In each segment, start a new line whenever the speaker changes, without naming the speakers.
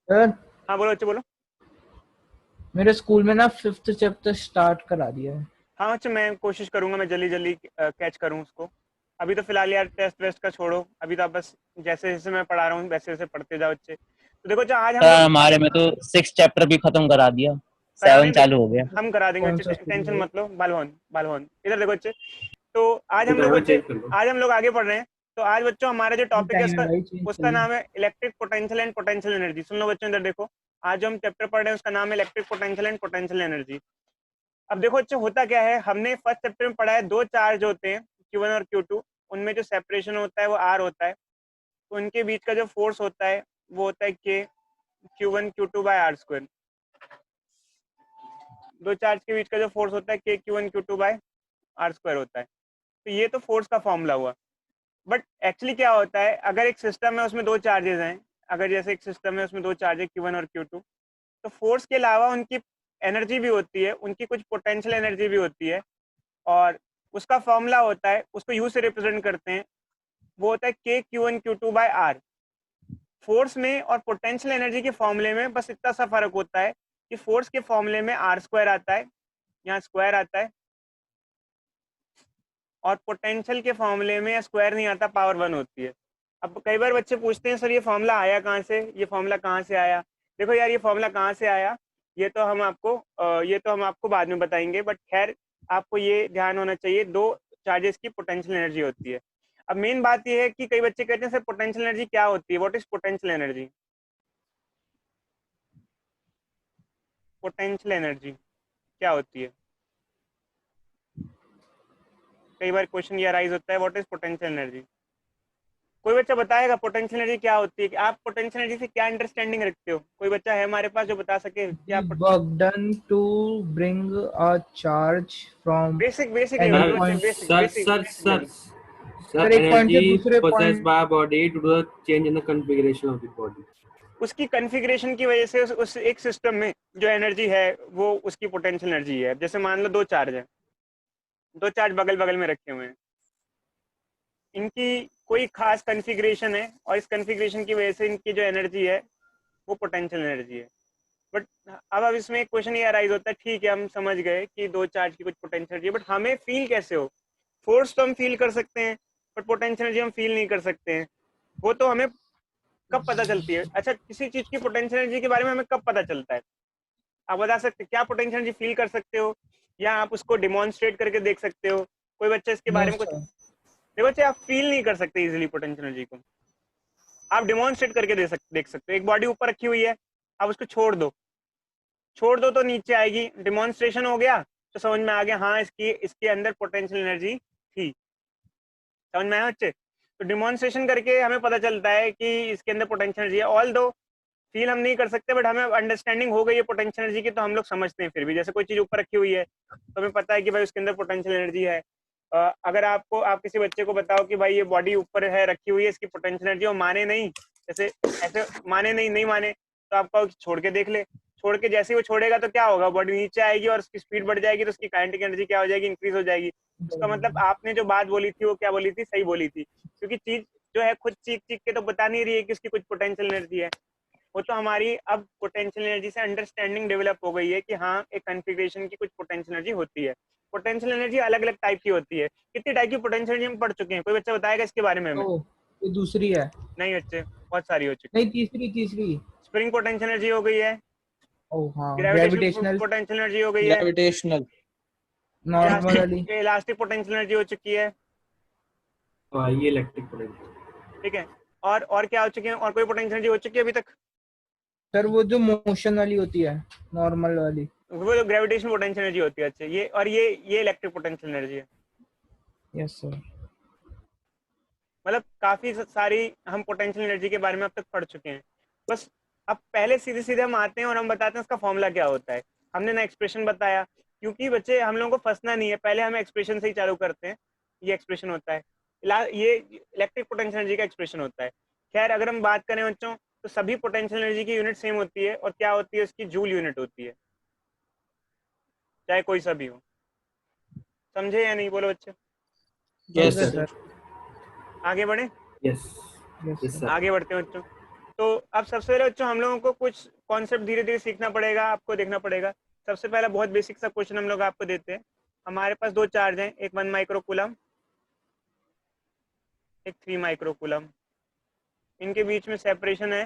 Sir
हाँ बोलो बच्चे बोलो।
मेरे स्कूल में ना 5th चैप्टर स्टार्ट करा दिया है।
हाँ बच्चे, मैं कोशिश करूंगा मैं जल्दी जल्दी कैच करूँ उसको। अभी तो फिलहाल यार टेस्ट वेस्ट का छोड़ो, अभी तो आप बस जैसे जैसे मैं पढ़ा रहा हूँ वैसे वैसे पढ़ते जाओ बच्चे। तो देखो जो आज हम
सर
लोग
हमारे में तो 6 चैप्टर भी खत्म करा दिया,
कराने
7
दे,
चालू हो गया।
हम करा देंगे
कौन
बच्चे,
सा स्कूल
टेंशन
है?
मत लो। बालभवन बालभवन इधर देखो बच्चे। तो आज हम लोग
टाइमर
बच्चे,
चेंज कर लो।
आज हम लोग आगे पढ़ रहे हैं। तो आज बच्चों हमारा जो टॉपिक है
टाइम है
उसका
भाई, चेंज कर
उसका
लो।
नाम है electric potential and potential energy. सुन लो बच्चों इधर देखो, आज जो हम चैप्टर पढ़ रहे हैं उसका नाम है electric potential and potential energy. अब देखो बच्चों होता क्या है, हमने फर्स्ट चैप्टर में पढ़ा है दो चार्ज होते हैं Q1 और Q2, उनमें जो सेपरेशन होता है वो R होता है। तो उनके बीच का जो फोर्स होता है वो होता है K Q1 Q2 by r square. दो चार्ज के बीच का जो फोर्स होता है K Q1 Q2 by r square होता है। तो ये तो फोर्स का फॉर्मूला हुआ। बट एक्चुअली क्या होता है, अगर एक सिस्टम है उसमें दो चार्जेस हैं, अगर जैसे एक सिस्टम है उसमें दो चार्ज है Q1 और Q2, तो फोर्स के अलावा उनकी एनर्जी भी होती है, उनकी कुछ पोटेंशियल एनर्जी भी होती है। और उसका फॉर्मूला होता है, उसको यू से रिप्रेजेंट करते हैं, वो होता है K Q1 Q2 by are. Force में और पोटेंशियल एनर्जी के फॉर्मूले में बस इतना सा फर्क होता है कि फोर्स के फॉर्मूले में आर स्क्वायर आता है, यहाँ स्क्वायर आता है, और पोटेंशियल के फॉर्मूले में स्क्वायर नहीं आता, पावर 1 होती है। अब कई बार बच्चे पूछते हैं सर ये फॉर्मूला आया कहाँ से, ये फॉर्मूला कहाँ से आया। देखो यार ये फॉर्मूला कहाँ से आया ये तो हम आपको बाद में बताएंगे, बट खैर आपको ये ध्यान होना चाहिए, दो चार्जेस की पोटेंशियल एनर्जी होती है। अब मेन बात ये है कि कई बच्चे कहते हैं सर पोटेंशियल एनर्जी क्या होती है, what is potential energy. Potential energy क्या होती है, कई बार क्वेश्चन ये राइज होता है, व्हाट इज पोटेंशियल एनर्जी। कोई बच्चा बताएगा पोटेंशियल एनर्जी क्या होती है, कि आप पोटेंशियल एनर्जी से क्या अंडरस्टैंडिंग रखते हो, कोई बच्चा है हमारे पास जो बता सके क्या।
The work done to bring a charge from
basic basic level
any
पे बच्चे,
point।
Basic
sir
basic
sir
basic
sir
level.
Sir
sir एक पॉइंट से
एनर्जी
दूसरे
possessed
point.
by a body due to the change in the configuration of the body।
उसकी configuration की वजह से उस एक सिस्टम में जो एनर्जी है वो उसकी पोटेंशियल एनर्जी है। जैसे मान लो दो चार्ज है, दो चार्ज बगल बगल में रखे हुए हैं, इनकी कोई खास कॉन्फ़िगरेशन है और इस कॉन्फ़िगरेशन की वजह से इनकी जो एनर्जी है वो पोटेंशियल एनर्जी है। बट अब इसमें एक क्वेश्चन ये अराइज होता है, ठीक है हम समझ गए कि दो चार्ज की कुछ पोटेंशियल एनर्जी है, बट हमें फील कैसे हो। फोर्स तो हम फील कर सकते हैं, बट पोटेंशियल एनर्जी हम फील नहीं कर सकते हैं। वो तो हमें कब पता चलती है, अच्छा किसी चीज की पोटेंशियल एनर्जी के बारे में हमें कब पता चलता है, आप बता सकते क्या पोटेंशियल एनर्जी फील कर सकते हो, या आप उसको डिमॉन्स्ट्रेट करके देख सकते हो। कोई बच्चा इसके
नो
बारे में कुछ,
सर।
देखो बच्चे आप फील नहीं कर सकते इजीली पोटेंशियल एनर्जी को, आप डिमॉन्स्ट्रेट करके देख सकते हो। एक बॉडी ऊपर रखी हुई है, आप उसको छोड़ दो तो नीचे आएगी, डिमॉन्स्ट्रेशन हो गया तो समझ में आ गया हाँ इसकी इसके अंदर पोटेंशियल एनर्जी थी। समझ में आया बच्चे। तो डिमॉन्स्ट्रेशन करके हमें पता चलता है कि इसके अंदर पोटेंशियल एनर्जी है। ऑल दो फील हम नहीं कर सकते, बट हमें अंडरस्टैंडिंग हो गई है पोटेंशियल एनर्जी की, तो हम लोग समझते हैं। फिर भी जैसे कोई चीज ऊपर रखी हुई है तो हमें पता है कि भाई उसके अंदर पोटेंशियल एनर्जी है। अगर आप किसी बच्चे को बताओ कि भाई ये बॉडी ऊपर है रखी हुई है इसकी पोटेंशियल एनर्जी, और माने नहीं, जैसे ऐसे माने नहीं माने, तो आप कहो छोड़ के देख ले। छोड़ के जैसे ही वो छोड़ेगा तो क्या होगा, बॉडी नीचे आएगी और उसकी स्पीड बढ़ जाएगी, तो उसकी काइनेटिक एनर्जी क्या हो जाएगी, इंक्रीज हो जाएगी। उसका मतलब आपने जो बात बोली थी वो क्या बोली थी, सही बोली थी, क्योंकि चीज जो है खुद चीख चीख के तो बता नहीं रही है कि उसकी कुछ पोटेंशियल एनर्जी है। वो तो हमारी अब पोटेंशियल एनर्जी से अंडरस्टैंडिंग डेवलप हो गई है कि हाँ एक कॉन्फ़िगरेशन की कुछ पोटेंशियल एनर्जी होती है। पोटेंशियल एनर्जी अलग अलग टाइप की होती है। कितनी टाइप की पोटेंशियल एनर्जी हम पढ़ चुके हैं, कोई बच्चा बताएगा इसके बारे में हमें।
ओ, ये दूसरी है।
नहीं बच्चे, बहुत सारी हो चुकी है।
नहीं, तीसरी तीसरी।
स्प्रिंग पोटेंशियल एनर्जी हो गई है,
ओ हाँ,
ग्रेविटेशनल
ग्रेविटेशनल।
पोटेंशियल एनर्जी हो गई है,
ग्रेविटेशनल।
नॉर्मल
इलास्टिक
वाली।
इलास्टिक पोटेंशियल एनर्जी हो चुकी है।
और ये इलेक्ट्रिक पोटेंशियल।
ठीक है, और क्या हो चुके हैं, और कोई पोटेंशियल एनर्जी हो चुकी है अभी तक।
सर वो जो मोशन वाली होती है, नॉर्मल वाली।
वो जो ग्रेविटेशनल पोटेंशियल एनर्जी होती है, अच्छा ये, और ये इलेक्ट्रिक पोटेंशियल एनर्जी है।
Yes sir.
मतलब काफी सारी हम पोटेंशियल एनर्जी के बारे में अब तक पढ़ चुके हैं। बस अब पहले सीधे सीधे हम आते हैं और हम बताते हैं उसका फॉर्मूला क्या होता है। हमने ना एक्सप्रेशन बताया, क्योंकि बच्चे हम लोगों को फंसना नहीं है, पहले हम एक्सप्रेशन से ही चालू करते हैं। ये एक्सप्रेशन होता है, ये इलेक्ट्रिक पोटेंशियल एनर्जी का एक्सप्रेशन होता है। खैर अगर हम बात करें बच्चों, तो सभी पोटेंशियल एनर्जी की यूनिट सेम होती है, और क्या होती है उसकी, जूल यूनिट होती है, चाहे कोई सा भी हो। समझे या नहीं, बोलो बच्चे।
समझ
यस
गए
यस।
सर।
सर।
आगे बढ़े,
yes
yes
yes
sir.
Sir.
आगे बढ़ते हैं बच्चों। तो अब सबसे पहले बच्चों हम लोगों को कुछ कॉन्सेप्ट धीरे धीरे सीखना पड़ेगा, आपको देखना पड़ेगा। सबसे पहला बहुत बेसिक सा क्वेश्चन हम लोग आपको देते हैं। हमारे पास दो चार्ज हैं, एक 1 माइक्रोकूलम, एक 3 माइक्रोकूलम। इनके बीच में सेपरेशन है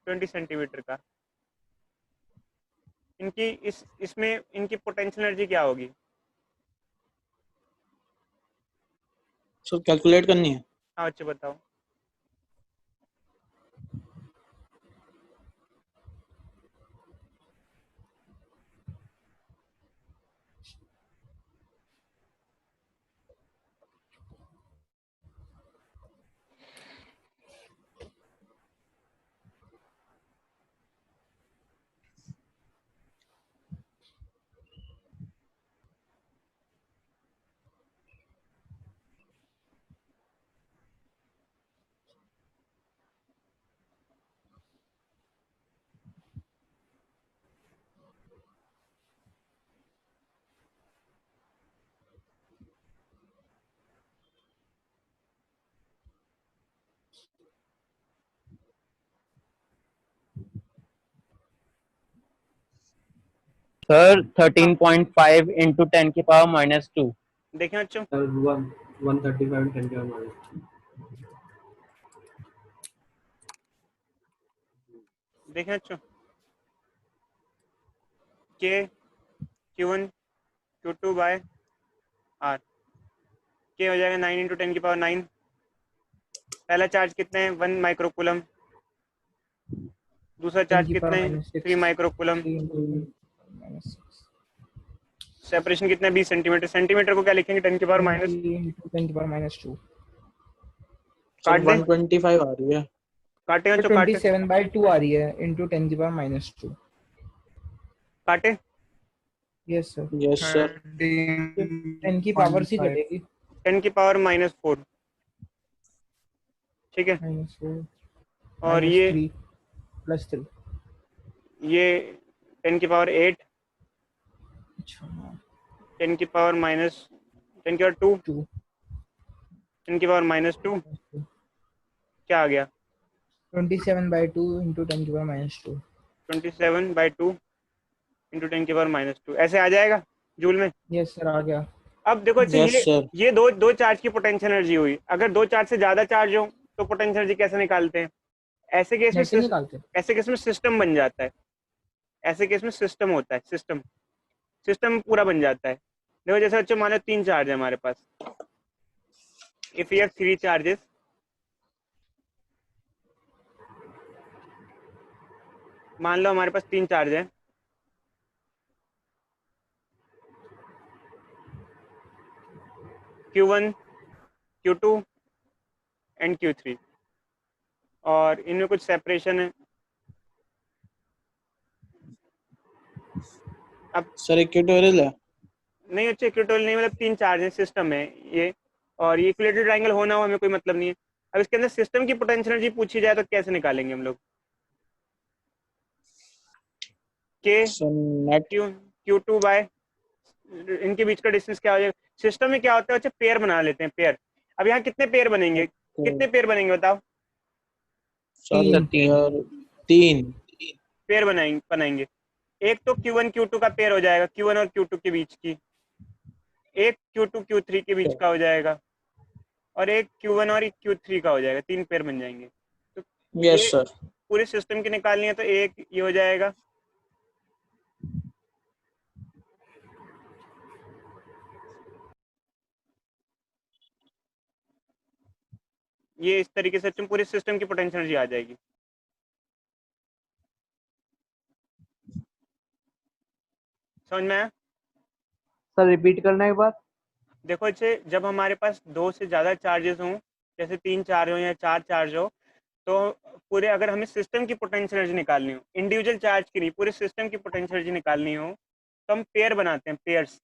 20 सेंटीमीटर का। इनकी इसमें इनकी पोटेंशियल एनर्जी क्या होगी?
सो कैलकुलेट करनी है।
हाँ बच्चे बताओ।
सर 13.5 into 10 की पावर -2।
देखें बच्चों,
135 10 का माइनस।
देखें बच्चों, K Q1 Q2 bye R। K हो जाएगा 9 इंटू 10 की पावर 9। पहला चार्ज कितने हैं? 1 माइक्रोकूलम। दूसरा
10
चार्ज
की
कितने
पावर
हैं?
-6
3 माइक्रोकूलम।
3 into -6
सेपरेशन कितना है? 20 सेंटीमीटर। सेंटीमीटर को क्या लिखेंगे? 10 की पावर माइनस।
20 into 10 की पावर -2
काट दें,
125 आ रही है।
काटे
तो
बच्चों, काटे
27/2 आ रही है into 10 की पावर -2।
काटे।
Yes sir,
yes sir.
10 की पावर से कटेगी।
10 की पावर -4, ठीक है।
-4
और ये
-3 +3।
ये 10 की पावर 8,
अच्छा
10 की पावर -10 की पावर 2,
2
10 की पावर -2 क्या आ गया?
27/2 into 10 की पावर -2।
27/2 इंटू 10 की पावर -2 ऐसे आ जाएगा जूल में।
यस सर, आ गया।
अब देखो अच्छा,
यस सर।
ये दो चार्ज की पोटेंशियल एनर्जी हुई। अगर दो चार्ज से ज्यादा चार्ज हो तो पोटेंशियल एनर्जी कैसे निकालते हैं? ऐसे केस
कैसे
में
निकालते हैं?
ऐसे केस में सिस्टम बन जाता है। ऐसे केस में सिस्टम होता है, सिस्टम पूरा बन जाता है। देखो जैसे बच्चों मान लो 3 चार्ज है हमारे पास। इफ यू हैव 3 चार्जेस, मान लो हमारे पास 3 चार्ज है। Q1 Q2 एंड Q3, और इनमें कुछ सेपरेशन है। अब
सर इक्वेटोरियल है।
नहीं बच्चे, इक्वेटोरियल नहीं, मतलब 3 चार्ज है, सिस्टम है ये। और ये इक्विलेटरल ट्रायंगल होना हो हमें कोई मतलब नहीं है। अब इसके अंदर सिस्टम की पोटेंशियल एनर्जी पूछी जाए तो कैसे निकालेंगे हम लोग? K
sir net
Q2 bye इनके बीच का डिस्टेंस क्या हो जाएगा? सिस्टम में क्या होता है बच्चे? पेयर बना लेते हैं, पेयर। अब यहाँ कितने पेयर बनेंगे? कितने पेयर बनेंगे बताओ?
सर 3
पेयर बनाएंगे। एक तो Q1 Q2 का पेयर हो जाएगा, Q1 और Q2 के बीच की। एक Q2 Q3 के बीच का हो जाएगा, और एक Q1 और Q3 का हो जाएगा। 3 पेयर बन जाएंगे। तो
यस
ये
सर।
पूरे सिस्टम की निकालनी है तो एक ये हो जाएगा। ये इस तरीके से पूरे सिस्टम की पोटेंशियल एनर्जी आ जाएगी। समझ में आया?
सर रिपीट करना एक बार।
देखो अच्छे, जब हमारे पास 2 से ज़्यादा चार्जेस हों, जैसे 3 चार्ज हो या 4 चार्ज हो, तो पूरे अगर हमें सिस्टम की पोटेंशियल एनर्जी निकालनी हो, इंडिविजुअल चार्ज की नहीं, पूरे सिस्टम की पोटेंशियल एनर्जी निकालनी हो, तो हम पेयर बनाते हैं, पेयर्स।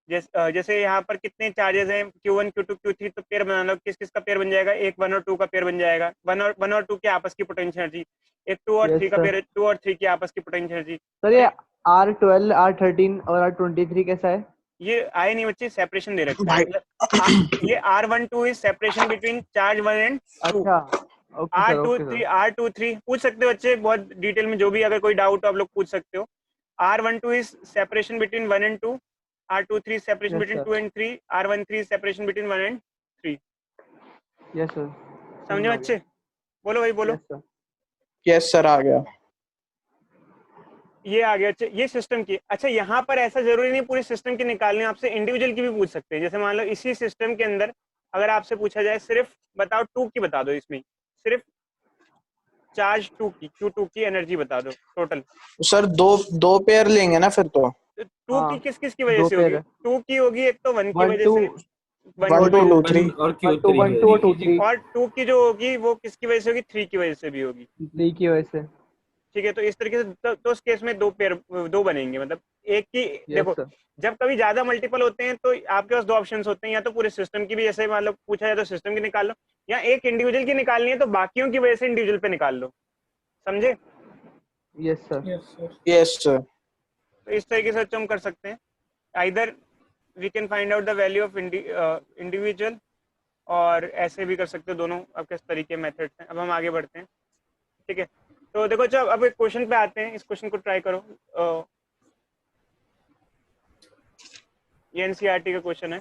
जैसे यहाँ पर कितने चार्जेस हैं? Q1 Q2 Q3, तो पेयर बना लो। किस किस का पेयर बन जाएगा? एक 1 और 2 का पेयर बन जाएगा। 1 और 2 की आपस की पोटेंशियल एनर्जी। एक 2 और 3 का पेयर, 2 और 3 की आपस की पोटेंशियल एनर्जी।
सर ये R12 R13 और R23 कैसा है?
ये आए नहीं बच्चे, सेपरेशन दे रखा है। मतलब ये R12 is separation between charge 1 and 2।
अच्छा okay sir, okay sir.
R23 पूछ सकते हो बच्चे, बहुत डिटेल में जो भी अगर कोई डाउट हो आप लोग पूछ सकते हो। R12 is separation between 1 and 2, R23 is separation
Yes,
between
sir.
2 and 3, R13 is separation between 1 and 3।
Yes sir,
समझे बच्चे? बोलो भाई बोलो।
Yes sir.
यस सर, आ गया।
ये आ गया। अच्छा ये सिस्टम की, अच्छा यहाँ पर ऐसा जरूरी नहीं पूरी सिस्टम की निकालनी, आपसे इंडिविजुअल की भी पूछ सकते हैं। जैसे मान लो इसी सिस्टम के अंदर अगर आपसे पूछा जाए सिर्फ बताओ 2 की, बता दो इसमें सिर्फ चार्ज 2 की, Q2 की एनर्जी बता दो टोटल।
सर दो दो पेयर लेंगे ना फिर तो।
2 की
हाँ,
किस किस की वजह
दो
से
पेयर
होगी?
है।
2 की होगी एक तो 1 की
1
वजह
2
से, 1
1 2 2 3
और
1 2
Q3
1 2 और 2 3
और 2 की जो होगी वो किसकी वजह से होगी? 3 की वजह से भी होगी।
3 की वजह से।
ठीक है, तो इस तरीके से तो उस केस में दो बनेंगे, मतलब एक की।
यस
देखो
सर।
जब कभी ज्यादा मल्टीपल होते हैं तो आपके पास दो ऑप्शंस होते हैं, या तो पूरे सिस्टम की भी, जैसे मान लो पूछा जाए तो सिस्टम की निकाल लो, या एक इंडिविजुअल की निकालनी है तो बाकियों की वजह से इंडिविजुअल पे निकाल लो। समझे?
Yes sir.
Yes sir.
तो इस तरीके से हम कर सकते हैं। Either we can find out the value of individual, और ऐसे भी कर सकते हो। दोनों अब किस तरीके मेथड्स हैं। अब हम आगे बढ़ते हैं। ठीक है, तो देखो जब अब एक क्वेश्चन पे आते हैं, इस क्वेश्चन को ट्राई करो। ये एनसीईआरटी का क्वेश्चन है।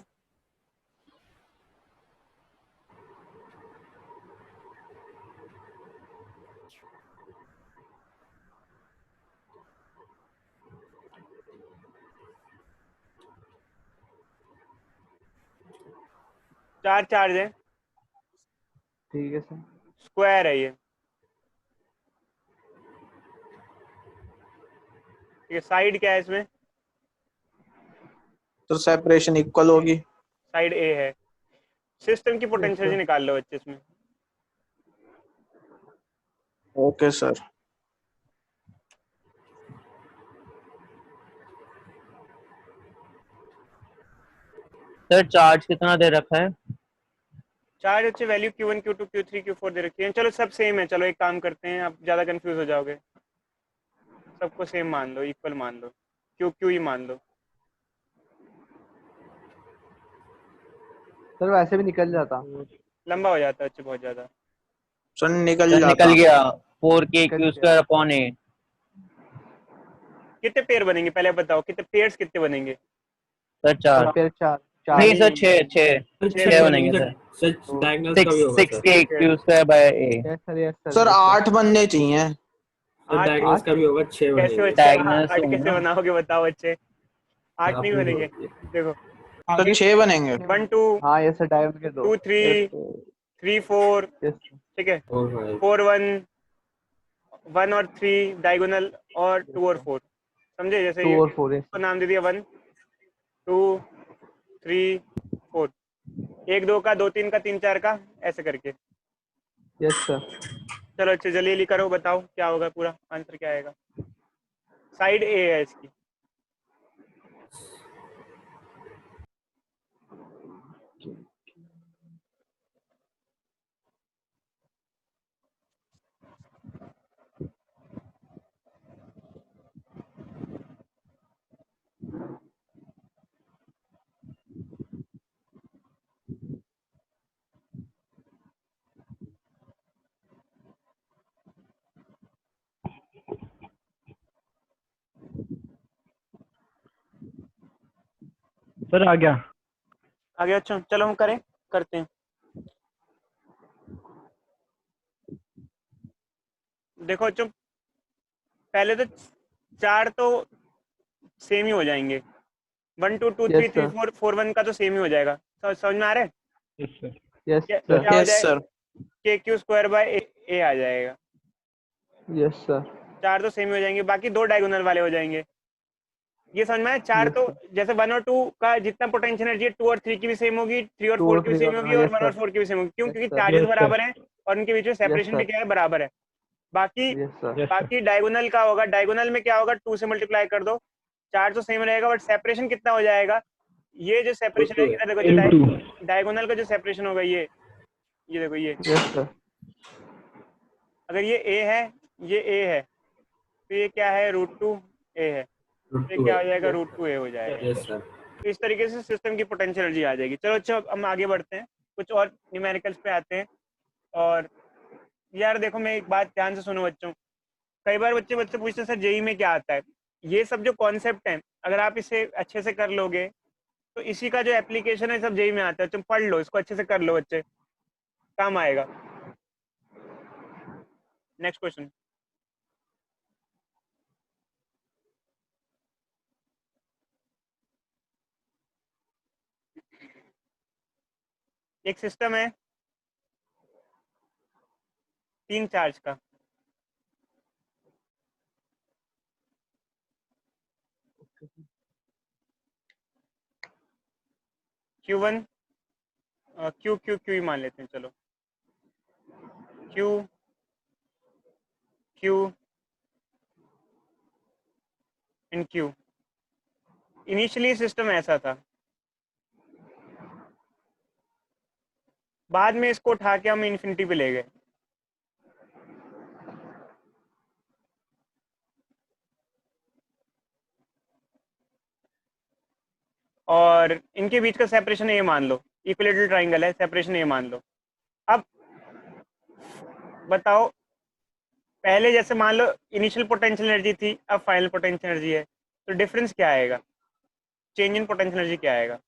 चार चार्ज है,
ठीक है सर।
स्क्वायर है ये। ठीक है, साइड क्या है इसमें?
तो सेपरेशन इक्वल होगी।
साइड ए है। सिस्टम की
यस
पोटेंशियल
सर।
निकाल लो बच्चे इसमें।
Okay sir.
सर चार्ज कितना दे रखा है?
चार्ज अच्छे value Q1 Q2 Q3 Q4 दे रखी है। चलो सब सेम है, चलो एक काम करते हैं, आप ज्यादा कंफ्यूज हो जाओगे। सबको सेम मान लो, इक्वल मान लो, Q ही मान लो।
सर वैसे भी निकल जाता।
लंबा हो जाता है अच्छे, बहुत ज्यादा।
सर निकल
सर
जाता।
निकल गया। 4k
निकल
क्यू
गया।
Square upon 8।
कितने पेयर बनेंगे पहले बताओ, कितने पेयर्स कितने बनेंगे?
Sir
sir
4
pair 4 4।
नहीं सर,
नहीं,
6 6
छह
6
बनेंगे।
बनेंगे सर।
सर डायगोनल्स का भी
6
होगा
6
सर।
k
ठीक है,
Q square by a।
Yes sir, yes sir.
Sir 8 बनने चाहिए।
सर
8?
डायगोनल्स का भी होगा, 6
कैसे
बनेंगे।
बच्चे
डायगोनल्स
8
होंगे
कैसे
ना।
बनाओगे बताओ बच्चे? 8 नहीं
आपने जो
बनेंगे। देखो
तो 6 बनेंगे।
1 2
हाँ यस सर, डायमंड के 2।
2 3 3 4,
यस
ठीक है,
और भाई
4 1 और 3 डायगोनल, और 2 और 4। समझे? जैसे
2
ये
और 4। यस
तो नाम दे दिया 1 2 3 4, 1 2 का, 2 3 का, 3 4 का, ऐसे करके।
सर।
चलो अच्छा जल्दी करो, बताओ क्या होगा, पूरा आंसर क्या आएगा? साइड ए है इसकी।
सर आ गया।
आगे अच्छा चलो हम करते हैं। देखो अच्छा, पहले तो 4 तो सेम ही हो जाएंगे। 1 2 2 3
यस
3
सर।
4 4 1 का तो सेम ही हो जाएगा। समझ में आ रहा है?
Yes sir.
Yes sir.
क्या हो
यस
जाएगा?
सर।
के क्यू स्क्वायर बाय ए आ जाएगा।
Yes sir.
4 तो सेम ही हो जाएंगे, बाकी 2 डायगोनल वाले हो जाएंगे। ये समझ में आया? 4
यस
तो
सर।
जैसे 1 और 2 का जितना पोटेंशियल एनर्जी है 2 और 3 की भी सेम होगी, 3 और
2
4
और
की भी
3
सेम
का।
होगी,
हाँ
और
यस
1 और
सर।
4 की भी सेम होगी। क्यों?
यस
क्योंकि
सर।
Charges
yes sir.
बराबर हैं और उनके बीच में
यस
सेपरेशन भी
सर।
क्या है, बराबर है। बाकी
यस सर।
Yes sir.
बाकी डायगोनल का होगा। डायगोनल में क्या होगा? 2 से मल्टीप्लाई कर दो, 4 तो सेम रहेगा, बट सेपरेशन कितना हो जाएगा? ये जो सेपरेशन है, इधर देखो,
इनटू।
जो डायगोनल का जो सेपरेशन होगा, ये देखो, ये
यस सर।
अगर ये ए है, ये ए है, तो ये क्या है? √2 ए है, तो ये क्या हो जाएगा? √2 ए हो जाएगा।
Yes sir.
तो इस तरीके से सिस्टम की पोटेंशियल एनर्जी आ जाएगी। चलो अच्छा हम आगे बढ़ते हैं, कुछ और न्यूमेरिकल्स पे आते हैं। और यार देखो मैं एक बात ध्यान से सुनो बच्चों, कई बार बच्चे पूछते हैं सर जेई में क्या आता है। ये सब जो कॉन्सेप्ट है अगर आप इसे अच्छे से कर लोगे तो इसी का जो एप्लीकेशन है सब जेई में आता है। तुम पढ़ लो इसको अच्छे से, कर लो बच्चे, काम आएगा। Next question. एक सिस्टम है 3 चार्ज का, Q1 क्यू क्यू क्यू ही मान लेते हैं, चलो Q Q and Q. Initially system ऐसा था, बाद में इसको उठा के हम इन्फिनिटी पे ले गए। और इनके बीच का सेपरेशन ए मान लो, इक्विलेटरल ट्राइंगल है, सेपरेशन ए मान लो। अब बताओ, पहले जैसे मान लो इनिशियल पोटेंशियल एनर्जी थी, अब फाइनल पोटेंशियल एनर्जी है, तो डिफरेंस क्या आएगा, चेंज इन पोटेंशियल एनर्जी क्या आएगा?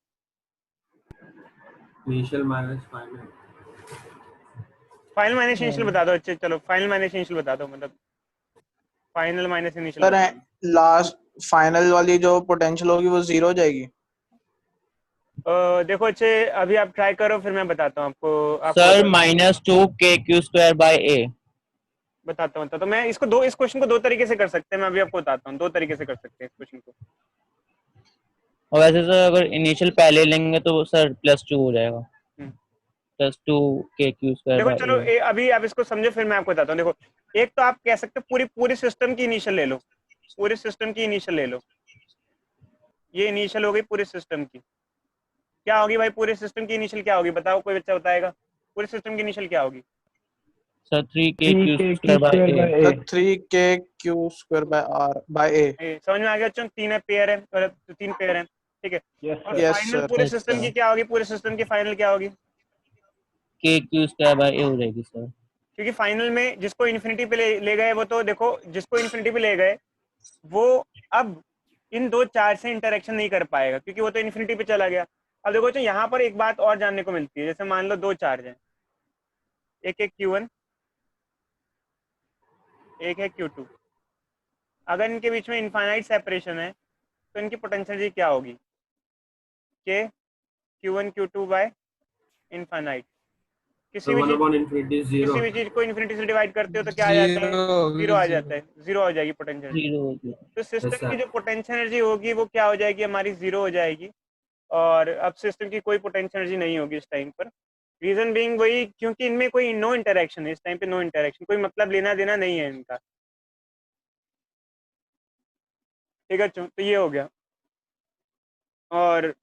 Initial minus final.
Final minus initial बता दो अच्छे, चलो फाइनल माइनस इनिशियल बता दो, मतलब final minus initial.
Sir last final वाली जो पोटेंशियल होगी वो 0 हो जाएगी।
देखो अच्छे, अभी आप ट्राई करो फिर मैं बताता हूँ आपको
सर -2kq²/a।
बताता हूँ। तो मैं इसको इस क्वेश्चन को दो तरीके से कर सकते हैं, मैं अभी आपको बताता हूँ, दो तरीके से कर सकते हैं इस क्वेश्चन को।
और वैसे सर अगर इनिशियल पहले लेंगे तो सर +2 हो जाएगा, +2kq²/a।
देखो चलो अभी आप इसको समझो फिर मैं आपको बताता हूँ। देखो, एक तो आप कह सकते हो पूरी सिस्टम की इनिशियल ले लो, पूरे सिस्टम की इनिशियल ले लो। ये इनिशियल हो गई पूरे सिस्टम की, क्या होगी भाई पूरे सिस्टम की इनिशियल क्या होगी, बताओ, कोई बच्चा बताएगा पूरे सिस्टम की इनिशियल क्या होगी?
Sir 3kq²/a।
Sir 3kq²/a।
समझ में आ गया बच्चों? तीन है पेयर है, मतलब 3 पेयर है, ठीक है। और
यस
फाइनल
सर।
पूरे
Yes,
सिस्टम
sir.
की क्या होगी, पूरे सिस्टम की फाइनल क्या होगी?
kq²/a हो जाएगी सर।
क्योंकि फाइनल में जिसको इन्फिनिटी पे ले गए वो तो देखो, जिसको इन्फिनिटी पे ले गए वो अब इन दो चार्ज से इंटरेक्शन नहीं कर पाएगा क्योंकि वो तो इन्फिनिटी पे चला गया। अब देखो तो यहाँ पर एक बात और जानने को मिलती है, जैसे मान लो दो चार्ज हैं, एक है Q1, एक है Q2। अगर इनके बीच में इनफाइनाइट सेपरेशन है तो इनकी पोटेंशियल एनर्जी क्या होगी? K Q1 Q2 by infinite.
So 1 upon infinity is 0.
किसी भी चीज को इन्फिनिटी से डिवाइड करते हो तो क्या आ जाता है? जीरो आ जाता है, जीरो हो जाएगी पोटेंशियल एनर्जी।
0 हो गया।
तो सिस्टम
Yes, sir.
की जो पोटेंशियल एनर्जी होगी वो क्या हो जाएगी हमारी? जीरो हो जाएगी। और अब सिस्टम की कोई पोटेंशियल एनर्जी नहीं होगी इस टाइम पर। रीजन बीइंग वही, क्योंकि इनमें कोई नो इंटरेक्शन है इस टाइम पे, नो इंटरेक्शन, कोई मतलब लेना देना नहीं है इनका, ठीक है। तो ये हो गया। और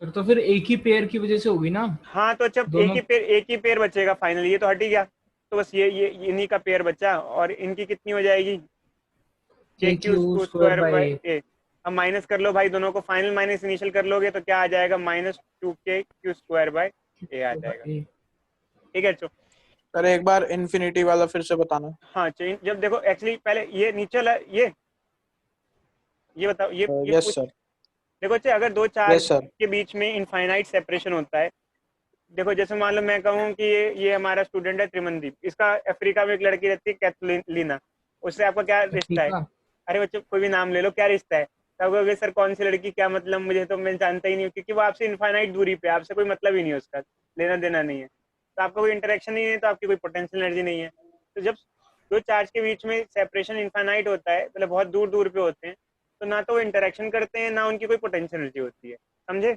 सर तो फिर एक ही पेयर की वजह से होगी ना
हाँ, तो अच्छा
दोनों।
एक ही पेयर बचेगा फाइनल, ये तो हट ही गया। तो बस ये इन्हीं का पेयर बचा, और इनकी कितनी हो जाएगी?
kq²/a।
अब माइनस कर लो भाई दोनों को, फाइनल माइनस इनिशियल कर लोगे तो क्या आ जाएगा? -2kq²/a आ जाएगा, ठीक है।
सर एक बार इन्फिनिटी वाला फिर से बताना।
हाँ, चेंज जब देखो एक्चुअली पहले ये नीचे वाला ये बताओ, ये
यस सर।
देखो अच्छा, अगर दो चार्ज
यस सर।
के बीच में इनफाइनाइट सेपरेशन होता है, देखो जैसे मान लो मैं कहूँ कि ये हमारा स्टूडेंट है त्रिमनदीप, इसका अफ्रीका में एक लड़की रहती है कैथलीना, उससे आपका क्या रिश्ता है? अरे बच्चों कोई भी नाम ले लो, क्या रिश्ता है? तब कहोगे सर कौन सी लड़की, क्या मतलब, मुझे तो मैं जानता ही नहीं हूँ, क्योंकि वो आपसे इनफाइनाइट दूरी पे, आपसे कोई मतलब ही नहीं है, उसका लेना देना नहीं है, तो आपका कोई इंटरेक्शन नहीं है, तो आपकी कोई पोटेंशियल एनर्जी नहीं है। तो जब दो चार्ज के बीच में सेपरेशन इनफाइनाइट होता है, मतलब बहुत दूर दूर पे होते हैं, तो ना तो वो इंटरेक्शन करते हैं, ना उनकी कोई पोटेंशियल एनर्जी होती है, समझे?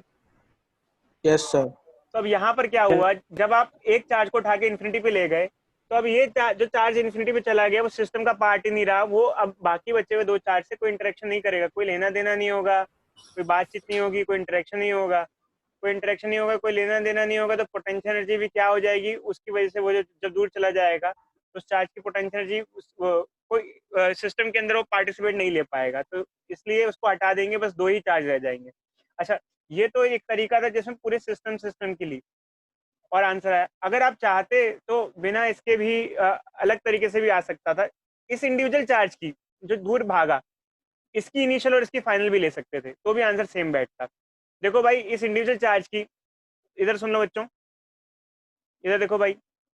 Yes sir.
तो अब यहाँ पर क्या हुआ, जब आप एक चार्ज को उठा के इन्फिनिटी पे ले गए, तो अब ये जो चार्ज इन्फिनिटी पे चला गया वो सिस्टम का पार्ट ही नहीं रहा, वो अब बाकी बचे हुए दो चार्ज से कोई इंटरेक्शन नहीं करेगा, कोई लेना देना नहीं होगा, कोई बातचीत नहीं होगी, कोई इंटरेक्शन नहीं होगा, कोई लेना देना नहीं होगा, तो पोटेंशियल एनर्जी भी क्या हो जाएगी? उसकी वजह से वो जब दूर चला जाएगा तो उस चार्ज की पोटेंशियल एनर्जी कोई सिस्टम के अंदर वो पार्टिसिपेट नहीं ले पाएगा, तो इसलिए उसको हटा देंगे, बस दो ही चार्ज रह जाएंगे। अच्छा, ये तो एक तरीका था जिसमें पूरे सिस्टम की ली। और आंसर आया। अगर आप चाहते तो बिना इसके भी अलग तरीके से भी आ सकता था। इस इंडिविजुअल चार्ज की जो दूर भागा, इसकी इनिशियल और इसकी फाइनल भी ले सकते थे, तो भी आंसर सेम बैठता। देखो भाई, इस इंडिविजुअल चार्ज की, इधर सुन लो बच्चों, इधर देखो भाई,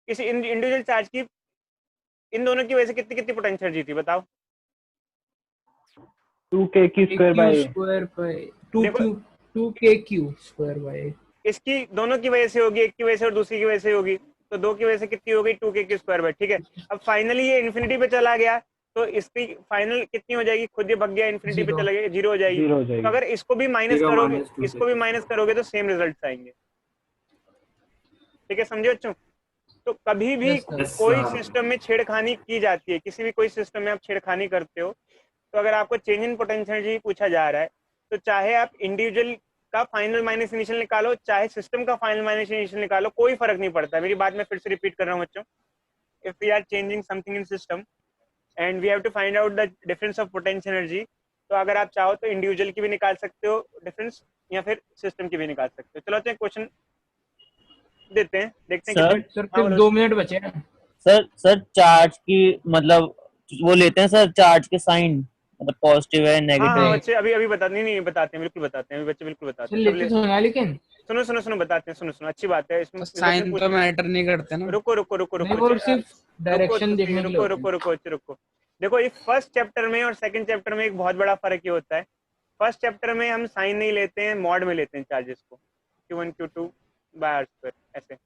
इस इंडिविजुअल चार्ज की इन दोनों की वजह से कितनी कितनी पोटेंशियल एनर्जी थी बताओ?
2k square by a.
Square by
देखो,
2k स्क्वायर बाय
इसकी दोनों की वजह से होगी, एक की वजह से और दूसरी की वजह से होगी, तो दो की वजह से कितनी हो गई? 2k स्क्वायर बाय, ठीक है। अब फाइनली ये इन्फिनिटी पे चला गया, तो इसकी फाइनल कितनी हो जाएगी? खुद ही भग गया, इन्फिनिटी पे
0
चला गया, 0 हो जाएगी।
0 हो
तो
जाएगी.
अगर इसको भी माइनस
K का
करोगे,
minus 2k
इसको भी माइनस करोगे तो सेम रिजल्ट आएंगे, ठीक है, समझे बच्चों? तो कभी भी
Yes, sir.
Yes,
कोई
sir.
सिस्टम में छेड़खानी की जाती है, किसी भी कोई सिस्टम में आप छेड़खानी करते हो, तो अगर आपको चेंज इन पोटेंशियल एनर्जी पूछा जा रहा है, तो चाहे आप इंडिविजुअल का फाइनल माइनस इनिशियल निकालो, चाहे सिस्टम का फाइनल माइनस इनिशियल निकालो, कोई फर्क नहीं पड़ता। मेरी बात मैं फिर से रिपीट कर रहा हूँ बच्चों, if we are changing something in system and we have to find out the difference of potential energy, तो अगर आप चाहो तो इंडिविजुअल की भी निकाल सकते हो डिफरेंस, या फिर सिस्टम की भी निकाल सकते हो। चलो तो क्वेश्चन देते हैं, देखते हैं
सर?
कितने।
सर
हाँ
फिर
बोलो।
2 मिनट बचे हैं।
सर चार्ज की मतलब वो लेते हैं सर, चार्ज के साइन, मतलब पॉजिटिव है
हाँ
नेगेटिव।
हाँ बच्चे, अभी अभी बताते नहीं, नहीं बताते हैं, बिल्कुल बताते हैं, अभी बच्चे बिल्कुल बताते
सर
हैं, सब
लेते तो हैं लेकिन
सुनो सुनो सुनो, बताते हैं, सुनो सुनो, अच्छी बात है इसमें,
साइन तो मैटर नहीं करते ना।
रुको रुको रुको
नहीं,
रुको
वो सिर्फ
रुको
डायरेक्शन देखने के लिए
रुको
होते
रुको
हैं।
रुको रुको। देखो, इस फर्स्ट चैप्टर में और सेकंड चैप्टर में एक बहुत बड़ा फर्क ये होता है, फर्स्ट चैप्टर में हम साइन नहीं लेते हैं, मॉड में लेते हैं चार्जेस को, Q1 Q2 by r square ऐसे।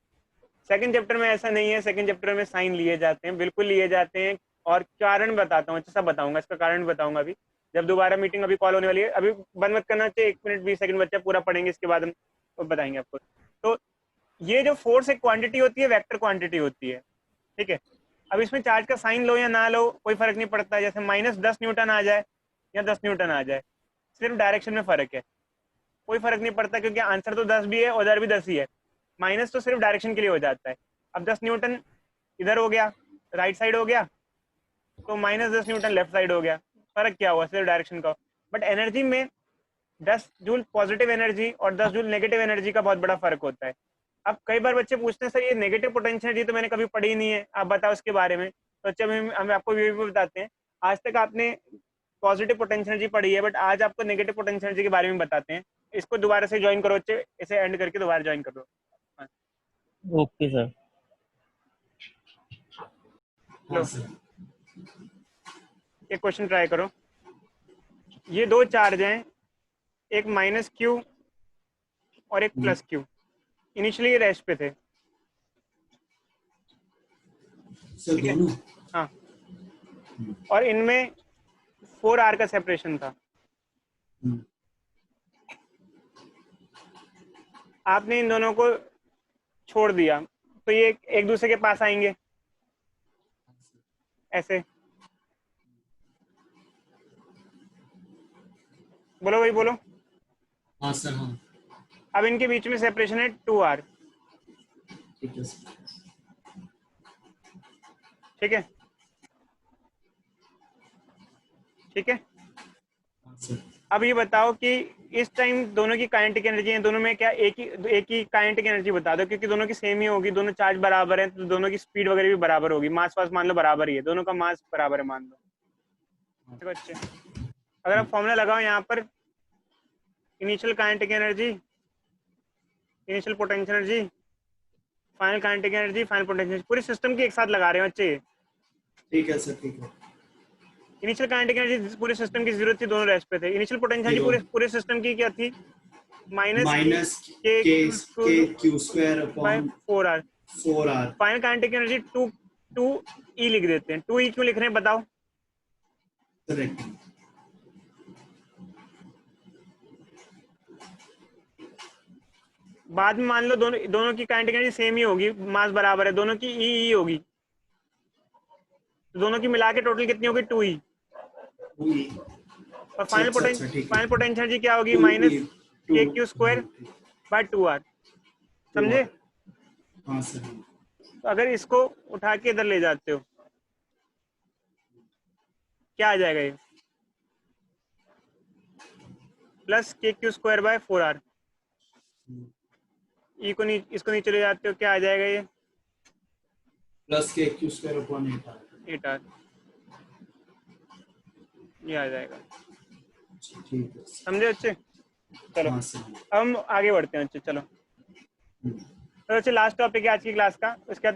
सेकंड चैप्टर में ऐसा नहीं है, सेकंड चैप्टर में साइन लिए जाते हैं, बिल्कुल लिए जाते हैं, और कारण बताता हूँ, अच्छा सब बताऊंगा, इसका कारण भी बताऊंगा अभी, जब दोबारा मीटिंग अभी कॉल होने वाली है। अभी बंद मत करना चाहिए, 1 मिनट 20 सेकंड बच्चा पूरा पढ़ेंगे, इसके बाद हम बताएंगे आपको। तो ये जो फोर्स एक क्वांटिटी होती है, वेक्टर क्वांटिटी होती है, ठीक है। अब इसमें चार्ज का साइन लो या ना लो कोई फर्क नहीं पड़ता, जैसे -10 न्यूटन आ जाए या 10 न्यूटन आ जाए, सिर्फ डायरेक्शन में फर्क है, कोई फर्क नहीं पड़ता, क्योंकि आंसर तो 10 भी है और उधर भी 10 ही है, माइनस तो सिर्फ डायरेक्शन के लिए हो जाता है। अब 10 न्यूटन इधर हो गया, राइट साइड हो गया, तो -10 न्यूटन लेफ्ट साइड हो गया, फर्क क्या हुआ? सिर्फ डायरेक्शन का। बट एनर्जी में 10 जूल पॉजिटिव एनर्जी और 10 जूल नेगेटिव एनर्जी का बहुत बड़ा फर्क होता है। अब कई बार बच्चे पूछते हैं सर ये नेगेटिव पोटेंशियल एनर्जी तो मैंने कभी पढ़ी ही नहीं है, आप बताओ इसके बारे में। तो अच्छा, हम आपको ये भी बताते हैं, आज तक आपने पॉजिटिव पोटेंशियल एनर्जी पढ़ी है, बट आज आपको नेगेटिव पोटेंशियल एनर्जी के बारे में बताते हैं। इसको दोबारा से ज्वाइन करो बच्चे, इसे एंड करके दोबारा ज्वाइन करो।
Okay sir.
लो, एक क्वेश्चन ट्राई करो। ये दो चार्ज हैं, एक -Q और एक +Q, इनिशियली ये रेस्ट पे थे,
सर दोनों?
हाँ, और इनमें 4r का सेपरेशन था। आपने इन दोनों को छोड़ दिया, तो ये एक दूसरे के पास आएंगे ऐसे। बोलो भाई बोलो।
हाँ सर, हाँ
अब इनके बीच में सेपरेशन है 2r,
ठीक है सर।
ठीक है, ठीक है।
हाँ सर।
अब ये बताओ कि इस टाइम दोनों की काइनेटिक एनर्जी है, दोनों में क्या एक ही काइनेटिक एनर्जी बता दो, क्योंकि दोनों की सेम ही होगी, दोनों चार्ज बराबर है, तो दोनों की स्पीड वगैरह भी बराबर होगी, मास वास मान लो बराबर ही है, दोनों का मास बराबर है मान लो। ठीक है बच्चे, अगर आप फॉर्मूला लगाओ यहाँ पर, initial kinetic energy, initial potential energy, final kinetic energy, final potential energy, पूरे सिस्टम की एक साथ लगा रहे हो बच्चे।
ठीक है सर, ठीक है।
इनिशियल काइनेटिक एनर्जी पूरे सिस्टम की जरूरत थी, दोनों रेस्ट पे थे। इनिशियल पोटेंशियल एनर्जी पूरे सिस्टम की क्या थी?
Minus Q square upon
4r।
4r।
Final kinetic energy 2E लिख देते हैं। 2E क्यों लिख रहे हैं बताओ?
करेक्ट।
बाद में मान लो दोनों की काइनेटिक एनर्जी सेम ही होगी, मास बराबर है, दोनों की ई होगी, तो दोनों की मिला के टोटल कितनी होगी? 2E। और फाइनल पोटेंशियल एनर्जी क्या होगी? -KQ square by 2r। समझे?
हाँ सर।
तो अगर इसको उठा के इधर ले जाते हो, क्या आ जाएगा? ये +KQ स्क्वायर बाय 4r। ई को इसको नीचे ले जाते हो, क्या आ जाएगा ये?
प्लस के क्यू स्क्वायर अपॉन
8r, ये आ जाएगा।
ठीक है
समझे बच्चे? चलो
हाँ सर
हम आगे बढ़ते हैं बच्चे। चलो तो बच्चे लास्ट टॉपिक है आज की क्लास का, उसके बाद